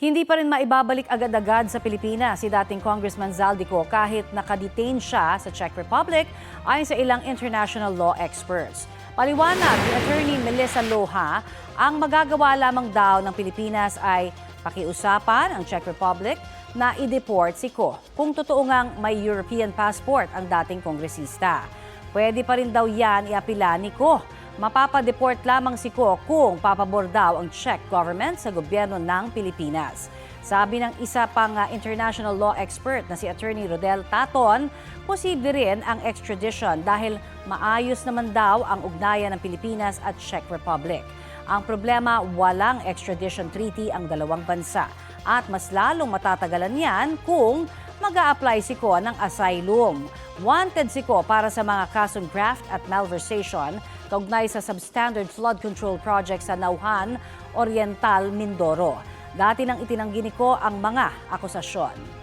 Hindi pa rin maibabalik agad-agad sa Pilipinas si dating Congressman Zaldico kahit nakadetain siya sa Czech Republic ayon sa ilang international law experts. Paliwanag ni Attorney Melissa Loha, ang magagawa lamang daw ng Pilipinas ay pakiusapan ang Czech Republic na i-deport si Ko kung totoo ngang may European passport ang dating kongresista. Pwede pa rin daw yan iapila ni Ko. Mapapadeport lamang si Ko kung papabor daw ang Czech government sa gobyerno ng Pilipinas. Sabi ng isa pang international law expert na si Attorney Rodel Taton, posible rin ang extradition dahil maayos naman daw ang ugnayan ng Pilipinas at Czech Republic. Ang problema, walang extradition treaty ang dalawang bansa at mas lalong matatagalan yan kung mag-a-apply si Ko ng asylum. Wanted si Ko para sa mga kasong graft at malversation kaugnay sa substandard flood control project sa Nauhan, Oriental, Mindoro. Dati nang itinanggi ni Ko ang mga akusasyon.